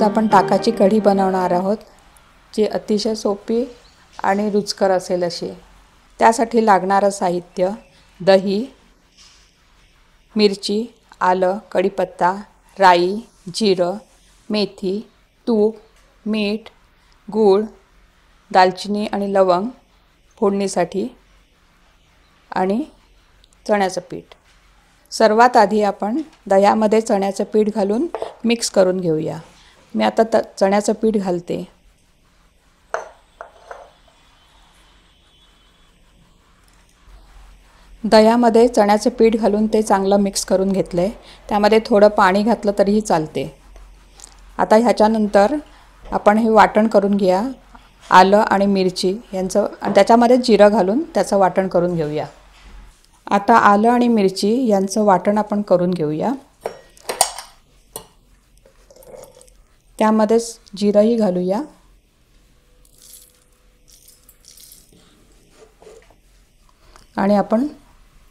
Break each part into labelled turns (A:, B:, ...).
A: आपण ताकाची कढी बनवणार आहोत, जी अतिशय सोपी आणि रुचकर असेल अशी। त्यासाठी लागणारं साहित्य दही, मिरची, आलं, कढीपत्ता, राई, जिरं, मेथी, तूप, मीठ, गूळ, दालचिनी आणि लवंग फोडणीसाठी आणि चण्याचं पीठ। सर्वात आधी आपण दह्यामध्ये चण्याचं पीठ घालून मिक्स करून घेऊया। मी आता चण्याचं पीठ घालते। दह्यामध्ये चण्याचं पीठ घालून ते चांगलं मिक्स करून घेतले। त्यामध्ये थोडं पाणी घातलं तरीही चालते। आता ह्याच्यानंतर आपण हे वाटण करून घ्या, आलं आणि मिरची यांचं, आणि त्याच्यामध्ये जिरं घालून त्याचं वाटण करून घेऊया। आता आलं आणि मिरची यांचं वाटण आपण करून घेऊया। त्यामध्येच जिरंही घालूया आणि आपण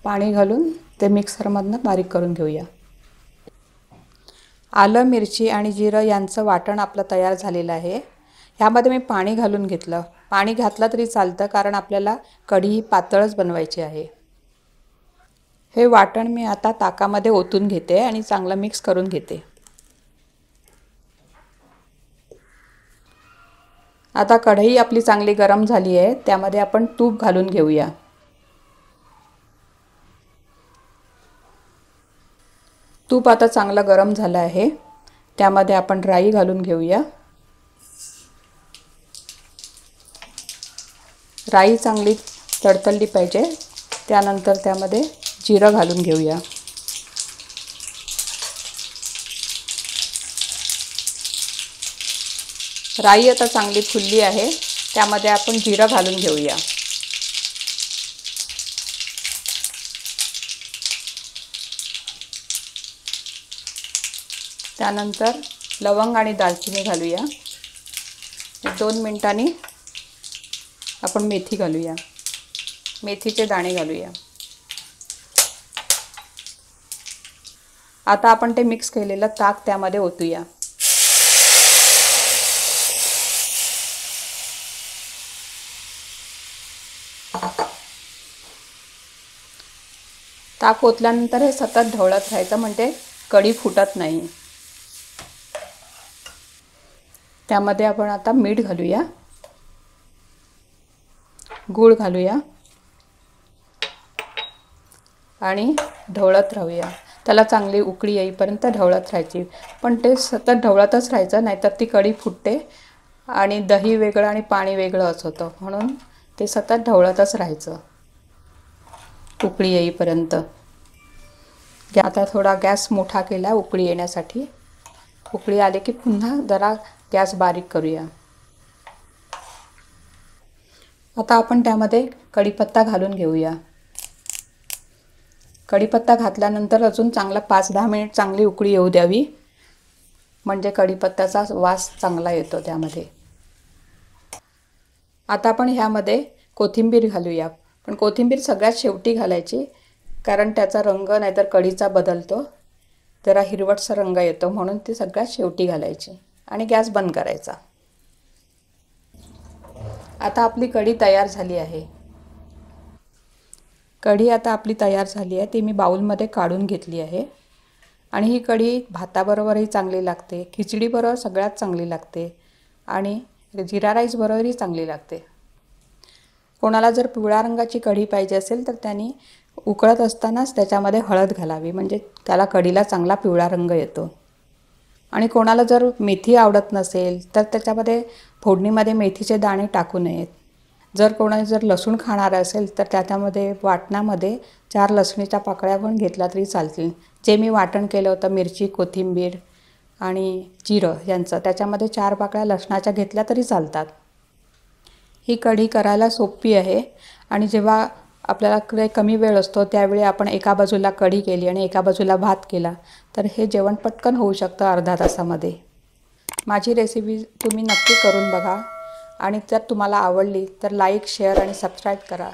A: पाणी घालून ते मिक्सरमधनं बारीक करून घेऊया। आलं, मिरची आणि जिरं यांचं वाटण आपलं तयार झालेलं आहे। ह्यामध्ये मी पाणी घालून घेतलं। पाणी घातलं तरी चालतं, कारण आपल्याला कढी ही पातळच बनवायची आहे। हे वाटण मी आता ताकामध्ये ओतून घेते आणि चांगलं मिक्स करून घेते। आता कढई आपली चांगली गरम झाली आहे, त्यामध्ये आपण तूप घालून घेऊया। तूप आता चांगलं गरम झालं आहे, त्यामध्ये आपण राई घालून घेऊया। राई चांगली तडतडली पाहिजे। त्यानंतर त्यामध्ये जिरं घालून घेऊया। राई आता चांगली फुलली आहे, त्यामध्ये आपण जिरं घालून घेऊया। त्यानंतर लवंग आणि दालचिनी घालूया। 2 मिनिटांनी आपण मेथी घालूया, मेथीचे दाणे घालूया। आता आपण ते मिक्स केलेलं ताक त्यामध्ये ओतूया। ताक ओतल्यानंतर हे सतत ढवळत राहायचं, म्हणजे कढी फुटत नाही। त्यामध्ये आपण आता मीठ घालूया, गूळ घालूया आणि ढवळत राहूया। त्याला चांगली उकळी येईपर्यंत ढवळत राहायची, पण ते सतत ढवळतच राहायचं, नाहीतर ती कढी फुटते आणि दही वेगळं आणि पाणी वेगळं असं होतं। म्हणून ते सतत ढवळतच राहायचं उकळी येईपर्यंत। आता थोडा गॅस मोठा केला उकळी येण्यासाठी। उकळी आली की पुन्हा जरा गॅस बारीक करूया। आता आपण त्यामध्ये कढीपत्ता घालून घेऊया। कढीपत्ता घातल्यानंतर अजून चांगला 5-10 मिनिट चांगली उकळी येऊ द्यावी, म्हणजे कढीपत्त्याचा वास चांगला येतो त्यामध्ये। आता आपण ह्यामध्ये कोथिंबीर घालूया, पण कोथिंबीर सगळ्यात शेवटी घालायची, कारण त्याचा रंग नाहीतर कढीचा बदलतो, जरा हिरवटसा रंग येतो, म्हणून ती सगळ्यात शेवटी घालायची आणि गॅस बंद करायचा। आता आपली कढी तयार झाली आहे। कढी आता आपली तयार झाली आहे, ती मी बाउलमध्ये काढून घेतली आहे। आणि ही कढी भाताबरोबरही चांगली लागते, खिचडीबरोबर सगळ्यात चांगली लागते आणि जिरा राईस बरोबरही चांगली लागते। कोणाला जर पिवळ्या रंगाची कढी पाहिजे असेल तर त्यांनी उकळत असतानाच त्याच्यामध्ये हळद घालावी, म्हणजे त्याला कढीला चांगला पिवळा रंग येतो। आणि कोणाला जर मेथी आवडत नसेल तर त्याच्यामध्ये फोडणीमध्ये मेथीचे दाणे टाकू नयेत। जर कोणी लसूण खाणार असेल तर त्याच्यामध्ये वाटणामध्ये 4 लसणीच्या पाकळ्या पण घेतल्या तरी चालतील। जे मी वाटण केलं होतं मिरची, कोथिंबीर आणि जिरं यांचं, त्याच्यामध्ये 4 पाकळ्या लसणाच्या घेतल्या तरी चालतात। ही कढी करायला सोपी आहे आणि जेव्हा आपल्याला कमी वेळ असतो त्यावेळी आपण एका बाजूला कढी केली आणि एका बाजूला भात केला तर हे जेवण पटकन होऊ शकतं अर्ध्या तासामध्ये। माझी रेसिपी तुम्ही नक्की करून बघा आणि जर तुम्हाला आवडली तर लाईक, शेअर आणि सबस्क्राईब करा।